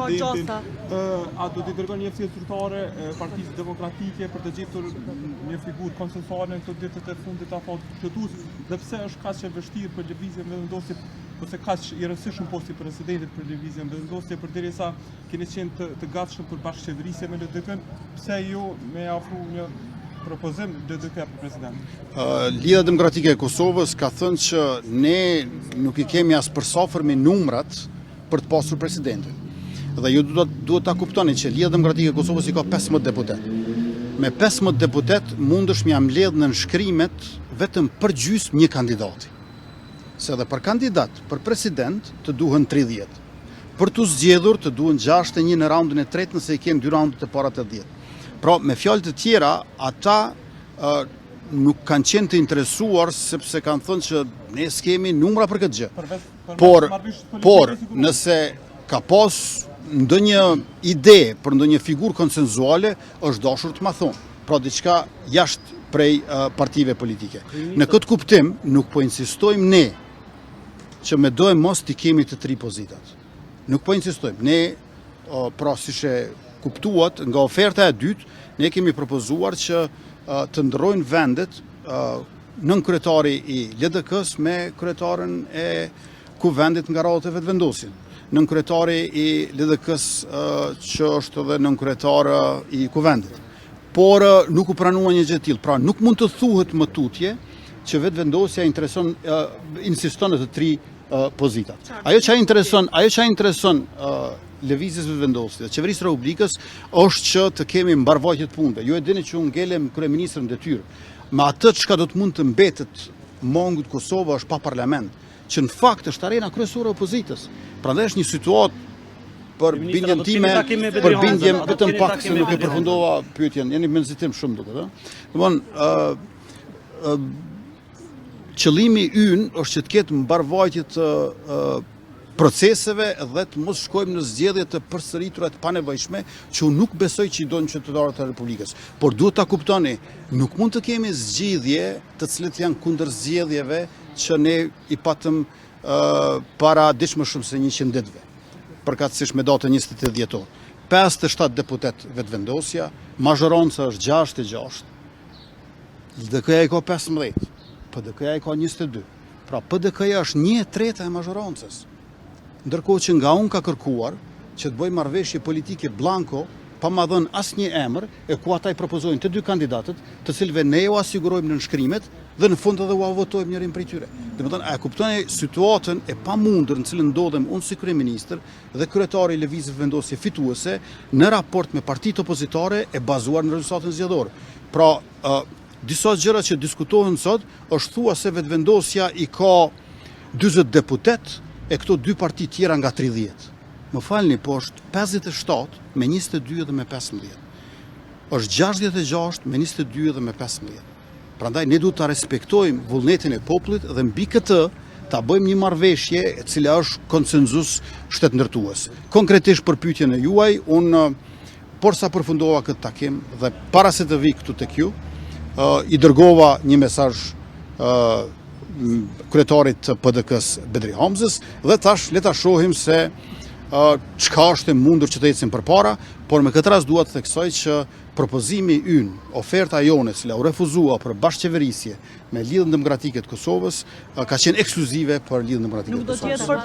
presidentin, a do t'i dërgon një ftesë zyrtare Partisë Demokratike për të gjetur një figurë konsensuale në këto ditët e fundit apo plotësues, dhe pse është kaq e vështirë për lëvizjen vendosje ose kaq i rëndësishëm posti i presidentit për lëvizjen vendosje përderisa keni qenë të gatshëm për bashkëqeverisje me LDK-n, pse ju me afru një propozim LDK për president? Lidhja Demokratike e Kosovës ka thënë që ne nuk i kemi as përsafër me numrat për të pasur presidentin. Dhe ju duhet ta kuptoni që Lidhja Demokratike e Kosovës i ka 15 deputet. Me 15 deputet mundesh me mbledh në nënshkrimet vetëm për gjysmë një kandidati. Se edhe për kandidat, për president të duhen 30. Për të zgjedhur të duhen 61 në raundin e tretë nëse i kenë 2 raundet e para të 10. Pra, me fjalë të tjera, ata nuk kanë qenë të interesuar sepse kanë thënë që ne s'kemi numra për këtë gjë. Por nëse ka pas ndonjë ide për ndonjë figurë konsenzuale, është dashur të ma thonë. Pra, diçka jashtë prej partive politike. Në këtë kuptim, nuk po insistojmë ne që me dojmë mos t'i kemi të 3 pozitat. Nuk po insistojmë. Ne, pra, si she kuptuat nga oferta e dytë, ne kemi propozuar që të ndrojnë vendet nën kryetari i LDK-s me kryetarin e kuvendit nga radhët e vetëvendosin. Nën kryetari i LDK-s që është edhe nën kryetar i kuvendit. Por nuk u pranua një gjë tillë. Pra nuk mund të thuhet më tutje që vetëvendosja insiston në të 3 pozitat. Ajo që intereson lëvizjes vetëvendosjes, qeverisë së Republikës është që të kemi mbarvajtje të punëve. Ju e dini që unë ngelem kryeministrin detyrë. Me atë çka do të mund të mbetet mongut Kosova është pa parlament, që në fakt është arena kryesore e opozitës. Prandaj është një situatë për bindjen time, për bindjen vetëm pak se nuk e përfundova pyetjen. Jeni me nxitim shumë duket, ëh. Domthonë qëllimi ynë është që të ketë mbarvajtje të proceseve dhe të mos shkojmë në zgjedhje të përsëritura të panevojshme që unë nuk besoj që i donë qytetarët e Republikës. Por duhet ta kuptoni, nuk mund të kemi zgjidhje të cilët janë kundër zgjedhjeve që ne i patëm para diç më shumë se 100 ditëve. Përkatësisht me datën 28 dhjetor. 57 deputet vetëvendosja, mazhoronca është 66. LDK-ja i ka 15, PDK-ja i ka 22. Pra PDK-ja është 1/3 e mazhoroncës. Ndërkohë që nga unë ka kërkuar që të bëjë marrëveshje politike blanko, pa ma dhënë asnjë emër, e ku ata i propozojnë të 2 kandidatët, të cilëve ne u asigurojmë në nënshkrimet dhe në fund edhe u votojmë njërin prej tyre. Domethënë, a kuptoni situatën e pamundur në cilën ndodhem unë si kryeministër dhe kryetari i lëvizjes vendosje fituese në raport me partitë opozitare e bazuar në rezultatin zgjedhor. Pra, disa gjëra që diskutohen sot është thua se vetëvendosja i ka 40 deputet e këto 2 parti tjera nga 30. Më falni, po është 57 me 22 dhe me 15. Është 66 me 22 dhe me 15. Prandaj ne duhet ta respektojmë vullnetin e popullit dhe mbi këtë ta bëjmë një marrëveshje e cila është konsenzus shtetndërtues. Konkretisht për pyetjen e juaj, unë porsa përfundova këtë takim dhe para se të vi këtu tek ju, i dërgova një mesazh kryetarit të PDK-s Bedri Hamzës dhe tash le ta shohim se çka është e mundur që të ecim përpara, por me këtë rast dua të theksoj që propozimi ynë, oferta jone që u refuzua për bashkëqeverisje me Lidhjen Demokratike të Kosovës, ka qenë ekskluzive për Lidhjen Demokratike të Kosovës.